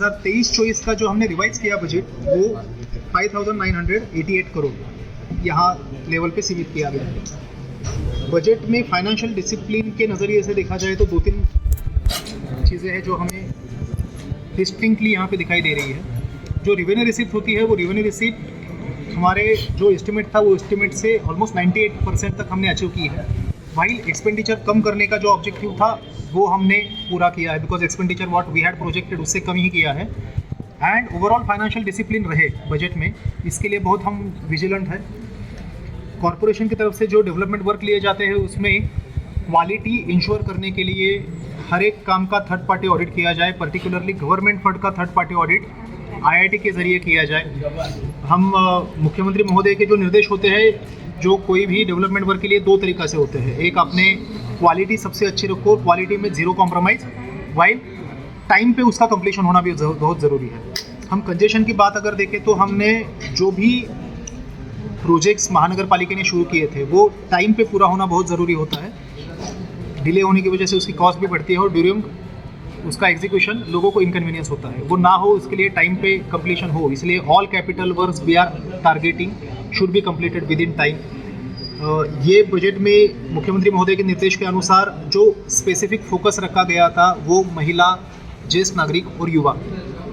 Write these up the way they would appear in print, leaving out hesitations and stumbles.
2023-24 का जो हमने रिवाइज किया बजट वो 5,988 करोड़ यहाँ लेवल पे सीमित किया गया है। बजट में फाइनेंशियल डिसिप्लिन के नज़रिए से देखा जाए तो 2-3 चीज़ें हैं जो हमें डिस्टिंक्टली यहाँ पे दिखाई दे रही है। जो रेवेन्यू रिसीप्ट होती है वो रेवेन्यू रिसीप्ट हमारे जो एस्टिमेट था वो एस्टिमेट से ऑलमोस्ट 98% तक हमने अचीव की है। वाइल एक्सपेंडिचर कम करने का जो ऑब्जेक्टिव था वो हमने पूरा किया है, because expenditure what we had projected उससे कम ही किया है। एंड ओवरऑल फाइनेंशियल डिसिप्लिन रहे बजट में, इसके लिए बहुत हम विजिलेंट हैं। कॉरपोरेशन की तरफ से जो डेवलपमेंट वर्क लिए जाते हैं उसमें क्वालिटी इंश्योर करने के लिए हर एक काम का थर्ड पार्टी ऑडिट किया जाए, पर्टिकुलरली गवर्नमेंट फंड का थर्ड पार्टी ऑडिट IIT के ज़रिए किया जाए। हम मुख्यमंत्री महोदय के जो निर्देश होते हैं, जो कोई भी डेवलपमेंट वर्क के लिए 2 तरीक़ा से होते हैं। एक, आपने क्वालिटी सबसे अच्छी रखो, क्वालिटी में ज़ीरो कॉम्प्रोमाइज़, वाइल टाइम पे उसका कंप्लीशन होना भी बहुत ज़रूरी है। हम कंजेशन की बात अगर देखें तो हमने जो भी प्रोजेक्ट्स महानगर पालिका ने शुरू किए थे वो टाइम पे पूरा होना बहुत ज़रूरी होता है। डिले होने की वजह से उसकी कॉस्ट भी बढ़ती है और ड्यूरिंग उसका एग्जीक्यूशन लोगों को इनकन्वीनियंस होता है, वो ना हो इसके लिए टाइम पे कंप्लीशन हो। इसलिए all capital works we are targeting should be completed within time. ये बजट में मुख्यमंत्री महोदय के निर्देश के अनुसार जो स्पेसिफिक फोकस रखा गया था वो महिला, ज्येष्ठ नागरिक और युवा,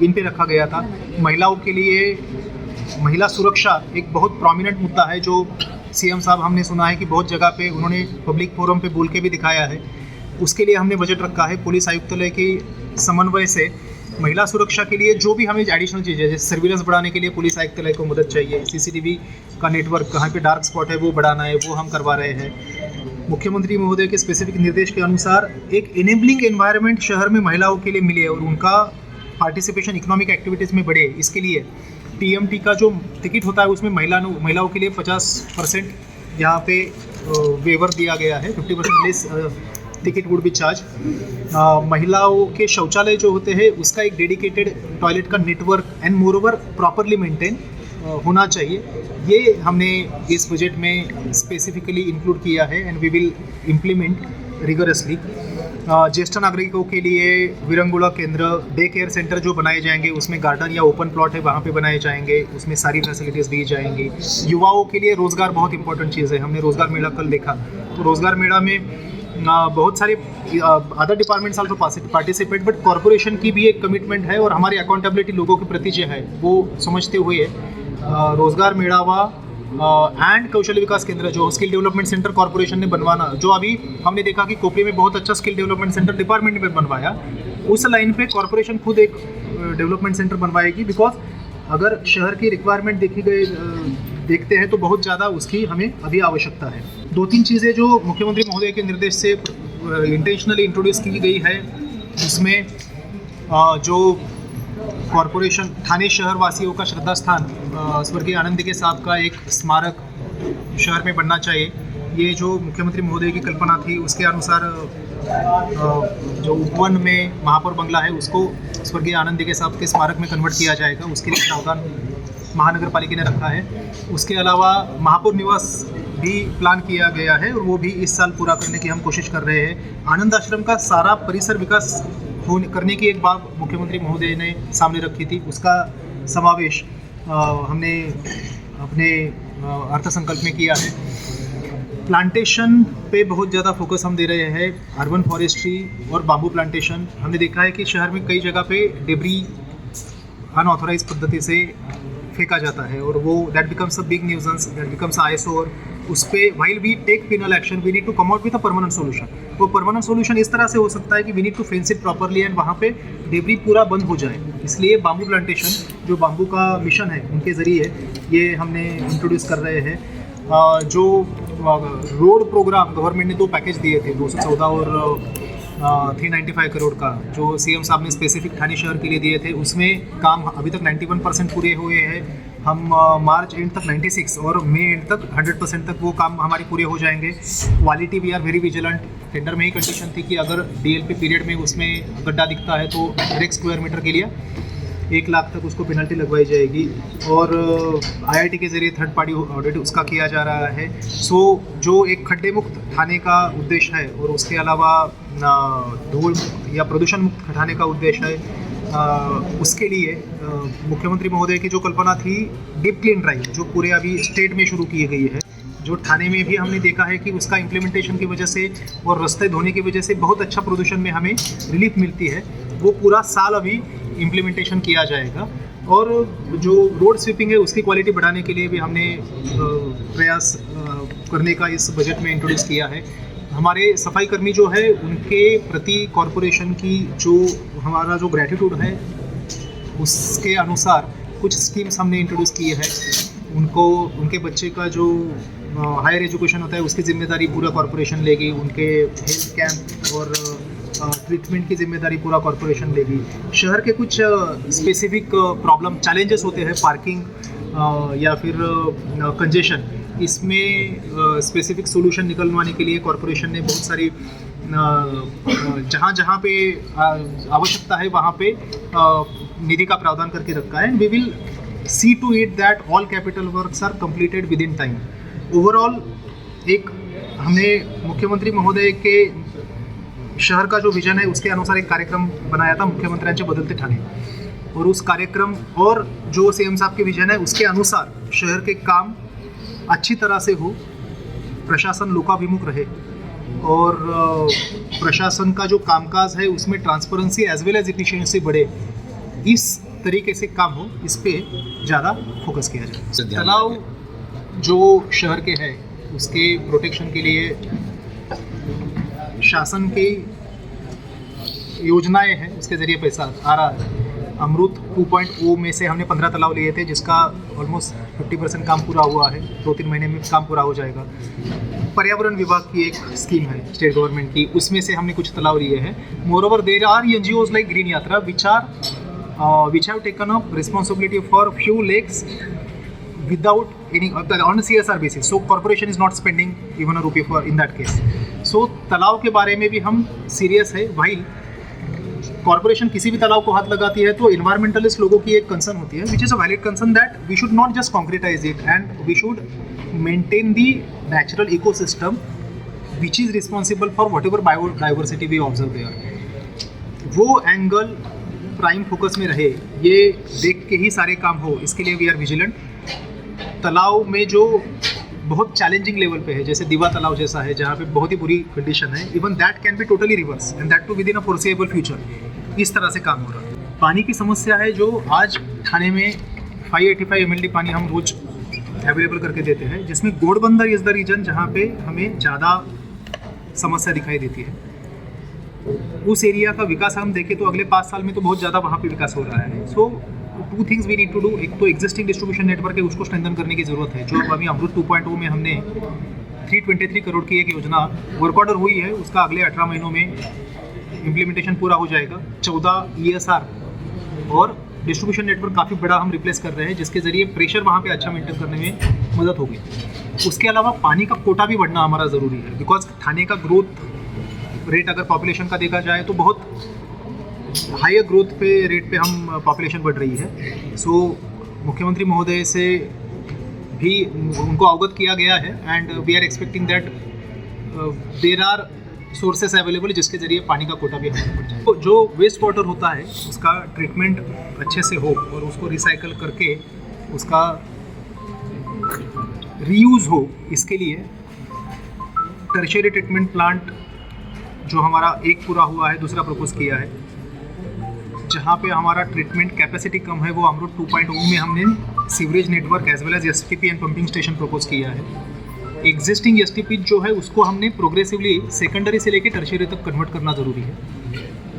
इन पे रखा गया था। महिलाओं के लिए महिला सुरक्षा एक बहुत प्रोमिनेंट मुद्दा है, जो CM साहब हमने सुना है कि बहुत जगह पे उन्होंने पब्लिक फोरम पे बोल के भी दिखाया है। उसके लिए हमने बजट रखा है। पुलिस आयुक्तालय की समन्वय से महिला सुरक्षा के लिए जो भी हमें एडिशनल चीज़ें, जैसे सर्विलेंस बढ़ाने के लिए पुलिस आयुक्तालय को मदद चाहिए, CCTV का नेटवर्क कहाँ पे डार्क स्पॉट है वो बढ़ाना है, वो हम करवा रहे हैं। मुख्यमंत्री महोदय के स्पेसिफिक निर्देश के अनुसार एक इनेबलिंग एनवायरनमेंट शहर में महिलाओं के लिए मिले और उनका पार्टिसिपेशन इकोनॉमिक एक्टिविटीज़ में बढ़े, इसके लिए TMT का जो टिकट होता है उसमें महिलाओं के लिए 50% यहाँ पे वेवर दिया गया है, 50% less ticket would be charge. महिलाओं के शौचालय जो होते हैं उसका एक डेडिकेटेड टॉयलेट का network and moreover properly maintain होना चाहिए। ये हमने इस बजट में स्पेसिफिकली इंक्लूड किया है and we will implement rigorously. ज्येष्ठ नागरिकों के लिए विरंगुला केंद्र, डे केयर सेंटर जो बनाए जाएंगे उसमें गार्डन या ओपन प्लॉट है वहाँ पे बनाए जाएंगे, उसमें सारी फैसिलिटीज़ दी जाएंगी। युवाओं के लिए रोज़गार बहुत इंपॉर्टेंट चीज़ है। हमने रोज़गार मेला कल देखा, तो रोज़गार मेला में बहुत सारे other departments also participate, but corporation की भी एक कमिटमेंट है और हमारी अकाउंटेबिलिटी लोगों के प्रति जो है वो समझते हुए रोज़गार मेड़ावा एंड कौशल विकास केंद्र जो स्किल डेवलपमेंट सेंटर कॉरपोरेशन ने बनवाना, जो अभी हमने देखा कि कोपली में बहुत अच्छा स्किल डेवलपमेंट सेंटर डिपार्टमेंट में बनवाया, उस लाइन पे कॉरपोरेशन खुद एक डेवलपमेंट सेंटर बनवाएगी। बिकॉज अगर शहर की रिक्वायरमेंट देखते हैं तो बहुत ज़्यादा उसकी हमें अभी आवश्यकता है। 2-3 चीज़ें जो मुख्यमंत्री महोदय के निर्देश से इंटेंशनली इंट्रोड्यूस की गई है, उसमें जो कॉरपोरेशन ठाणे शहर वासियों का श्रद्धा स्थान स्वर्गीय आनंदी साहब का एक स्मारक शहर में बनना चाहिए। ये जो मुख्यमंत्री महोदय की कल्पना थी उसके अनुसार जो उपवन में महापौर बंगला है उसको स्वर्गीय आनंदी साहब के स्मारक में कन्वर्ट किया जाएगा, उसके लिए प्रावधान महानगर पालिका ने रखा है। उसके अलावा महापौर निवास भी प्लान किया गया है और वो भी इस साल पूरा करने की हम कोशिश कर रहे हैं। आनंद आश्रम का सारा परिसर विकास करने की एक बात मुख्यमंत्री महोदय ने सामने रखी थी, उसका समावेश हमने अपने अर्थसंकल्प में किया है। प्लांटेशन पे बहुत ज़्यादा फोकस हम दे रहे हैं, अर्बन फॉरेस्ट्री और बाम्बू प्लांटेशन। हमने देखा है कि शहर में कई जगह पे डेब्री अनऑथोराइज पद्धति से फेंका जाता है और वो that becomes a big nuisance, that becomes eyesore. उस पर while we take penal action we need to come out with a permanent solution. वो परमानेंट सोल्यूशन इस तरह से हो सकता है कि we need to fence it properly and वहाँ पे डेब्री पूरा बंद हो जाए। इसलिए बाम्बू प्लांटेशन जो बाम्बू का मिशन है उनके ज़रिए ये हमने इंट्रोड्यूस कर रहे हैं। जो रोड प्रोग्राम गवर्नमेंट ने 2 पैकेज दिए थे, 214 और 395 करोड़ का, जो CM साहब ने स्पेसिफिक ठाणे शहर के लिए दिए थे, उसमें काम अभी तक 91% पूरे हुए हैं। हम मार्च एंड तक 96 और मई एंड तक 100% तक वो काम हमारे पूरे हो जाएंगे। Quality we are very vigilant. Tender में ही कंडीशन थी कि अगर DLP पीरियड में उसमें गड्ढा दिखता है तो हर एक स्क्वायर मीटर के लिए 1 लाख तक उसको पेनल्टी लगवाई जाएगी और IIT के ज़रिए थर्ड पार्टी ऑडिट उसका किया जा रहा है। सो जो एक खड्डे मुक्त ठाणे का उद्देश्य है और उसके अलावा धूल या प्रदूषण मुक्त ठाणे का उद्देश्य है, उसके लिए मुख्यमंत्री महोदय की जो कल्पना थी डीप क्लीन ड्राइव, जो पूरे अभी स्टेट में शुरू की गई है, जो ठाणे में भी हमने देखा है कि उसका इम्प्लीमेंटेशन की वजह से और रास्ते धोने की वजह से बहुत अच्छा प्रदूषण में हमें रिलीफ मिलती है, वो पूरा साल अभी इम्प्लीमेंटेशन किया जाएगा। और जो रोड स्वीपिंग है उसकी क्वालिटी बढ़ाने के लिए भी हमने प्रयास करने का इस बजट में इंट्रोड्यूस किया है। हमारे सफाई कर्मी जो है उनके प्रति कॉरपोरेशन की जो हमारा जो ग्रैटिट्यूड है उसके अनुसार कुछ स्कीम्स हमने इंट्रोड्यूस किए हैं। उनको उनके बच्चे का जो हायर एजुकेशन होता है उसकी जिम्मेदारी पूरा कॉरपोरेशन लेगी, उनके हेल्थ कैंप और ट्रीटमेंट की जिम्मेदारी पूरा कॉरपोरेशन लेगी। शहर के कुछ स्पेसिफिक प्रॉब्लम चैलेंजेस होते हैं, पार्किंग या फिर कंजेशन, इसमें स्पेसिफिक सोल्यूशन निकलवाने के लिए कॉरपोरेशन ने बहुत सारी जहाँ जहाँ पे आवश्यकता है वहाँ पे निधि का प्रावधान करके रखा है। We will see to it that all capital works are completed within time. Overall एक हमने मुख्यमंत्री महोदय के शहर का जो विजन है उसके अनुसार एक कार्यक्रम बनाया था, मुख्यमंत्र्यांचे बदलते ठाणे, और उस कार्यक्रम और जो सीएम साहब के विजन है उसके अनुसार शहर के काम अच्छी तरह से हो, प्रशासन लोकाभिमुख रहे और प्रशासन का जो कामकाज है उसमें transparency as well as efficiency बढ़े, इस तरीके से काम हो, इस पे ज़्यादा फोकस किया जाए। तालाब जो शहर के है उसके प्रोटेक्शन के लिए शासन की योजनाएं हैं, उसके ज़रिए पैसा आ रहा है। अमृत 2.0 में से हमने 15 तालाब लिए थे जिसका ऑलमोस्ट 50% काम पूरा हुआ है, 2-3 महीने में काम पूरा हो जाएगा। पर्यावरण विभाग की एक स्कीम है स्टेट गवर्नमेंट की, उसमें से हमने कुछ तालाब लिए हैं। Moreover there are NGOs like green Yatra which have taken up responsibility for few lakes without any on a CSR basis. So corporation is not spending even a rupee for in that case. So तालाब के बारे में भी हम serious है। भाई corporation किसी भी तालाब को हाथ लगाती है तो इन्वायरमेंटलिस्ट लोगों की एक कंसर्न होती है, which is a valid concern that we should not just concretize it and we should maintain the natural ecosystem which is responsible for whatever biodiversity we observe there. वो angle prime focus में रहे, ये देख के ही सारे काम हो, इसके लिए वी आर विजिलेंट। तालाब में जो बहुत चैलेंजिंग लेवल पे है, जैसे दीवा तालाब जैसा है जहाँ पे बहुत ही बुरी कंडीशन है, even that can be totally reverse and that too within a foreseeable future. इस तरह से काम हो रहा है। पानी की समस्या है जो आज ठाणे में 585 MLD पानी हम रोज अवेलेबल करके देते हैं, जिसमें घोड़बंदर इज द रीजन जहाँ पे हमें ज़्यादा समस्या दिखाई देती है। उस एरिया का विकास हम देखें तो अगले 5 साल में तो बहुत ज़्यादा वहाँ पे विकास हो रहा है। So 2 things we need to do. एक तो एग्जिस्टिंग डिस्ट्रीब्यूशन नेटवर्क है उसको स्ट्रेंथन करने की ज़रूरत है, जो अभी अमृत 2.0 में हमने 323 करोड़ की एक योजना वर्क ऑर्डर हुई है, उसका अगले 18 महीनों में इम्प्लीमेंटेशन पूरा हो जाएगा। 14 ESR और डिस्ट्रीब्यूशन नेटवर्क काफ़ी बड़ा हम रिप्लेस कर रहे हैं, जिसके ज़रिए प्रेशर वहाँ पे अच्छा मेंटेन करने में मदद होगी। उसके अलावा पानी का कोटा भी बढ़ना हमारा ज़रूरी है, बिकॉज ठाणे का ग्रोथ रेट अगर पॉपुलेशन का देखा जाए तो बहुत हायर ग्रोथ पे रेट पे हम पॉपुलेशन बढ़ रही है। सो मुख्यमंत्री महोदय से भी उनको अवगत किया गया है and we are expecting that there are sources available जिसके ज़रिए पानी का कोटा भी हमें बढ़ जाए। तो जो वेस्ट वाटर होता है उसका ट्रीटमेंट अच्छे से हो और उसको रिसाइकल करके उसका रीयूज़ हो, इसके लिए टर्शियरी ट्रीटमेंट प्लांट जो हमारा एक पूरा हुआ है, दूसरा प्रपोज किया है, जहाँ पे हमारा ट्रीटमेंट कैपेसिटी कम है, वो अमृत 2.0 में हमने sewerage network as well as STP and pumping station propose किया है। एग्जिस्टिंग STP जो है उसको हमने प्रोग्रेसिवली सेकेंडरी से लेकर टर्शियरी तक कन्वर्ट करना ज़रूरी है।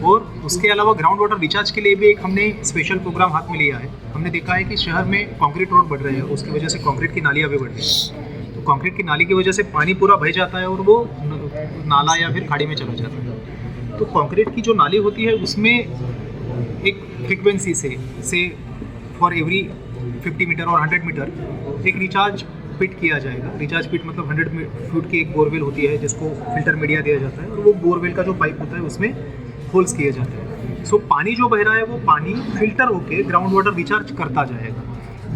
और उसके अलावा ग्राउंड वाटर रिचार्ज के लिए भी एक हमने स्पेशल प्रोग्राम हाथ में लिया है। हमने देखा है कि शहर में कंक्रीट रोड बढ़ रहे हैं, उसकी वजह से कंक्रीट की नालियाँ भी बढ़ रही हैं। तो कंक्रीट की नाली की वजह से पानी पूरा बह जाता है और वो नाला या फिर खाड़ी में चला जाता है। तो कंक्रीट की जो नाली होती है उसमें एक फ्रिक्वेंसी से फॉर एवरी 50 मीटर और 100 मीटर एक रिचार्ज पिट किया जाएगा। रिचार्ज पिट मतलब 100 फुट की एक बोरवेल होती है जिसको फिल्टर मीडिया दिया जाता है और वो बोरवेल का जो पाइप होता है उसमें होल्स किए जाते हैं। सो पानी जो बह रहा है वो पानी फिल्टर होके ग्राउंड वाटर रिचार्ज करता जाएगा।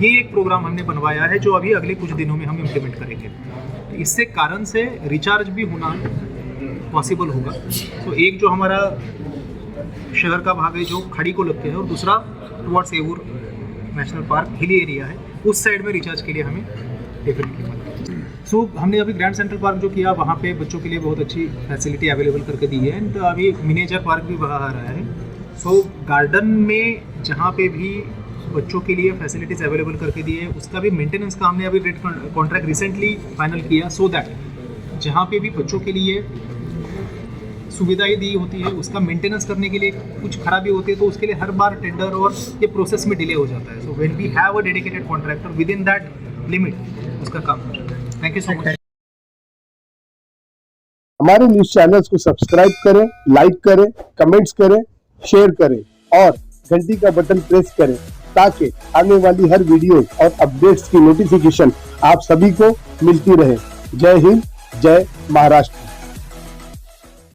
ये एक प्रोग्राम हमने बनवाया है जो अभी अगले कुछ दिनों में हम इम्प्लीमेंट करेंगे। तो इससे कारण से रिचार्ज भी होना पॉसिबल होगा। तो एक जो हमारा शहर का भाग है जो खड़ी को लगते हैं, और दूसरा टुवर्ड्स एवूर नेशनल पार्क हिली एरिया है, उस साइड में रिचार्ज के लिए हमें डेफिनेटली मदद। सो हमने अभी ग्रैंड सेंट्रल पार्क जो किया, वहाँ पे बच्चों के लिए बहुत अच्छी फैसिलिटी अवेलेबल करके दी है, एंड अभी मिनिएचर पार्क भी वहाँ आ रहा है। सो गार्डन में जहाँ पे भी बच्चों के लिए फैसिलिटीज़ अवेलेबल करके दी है, उसका भी मेंटेनेंस का हमने अभी रेट कॉन्ट्रैक्ट रिसेंटली फाइनल किया, सो दैट जहाँ पे भी बच्चों के लिए सुविधाएं दी होती है, उसका मेंटेनेंस करने के लिए कुछ खराबी होती है तो उसके लिए हर बार टेंडर और ये प्रोसेस में डिले हो जाता है। So when we have a dedicated contractor within that limit उसका काम हो जाता है। Thank you so much. हमारे न्यूज चैनल्स को सब्सक्राइब करें, लाइक करें, कमेंट्स करें, शेयर करें और घंटी का बटन प्रेस करें ताकि आने वाली हर वीडियो और अपडेट्स की नोटिफिकेशन आप सभी को मिलती रहे। जय हिंद, जय महाराष्ट्र।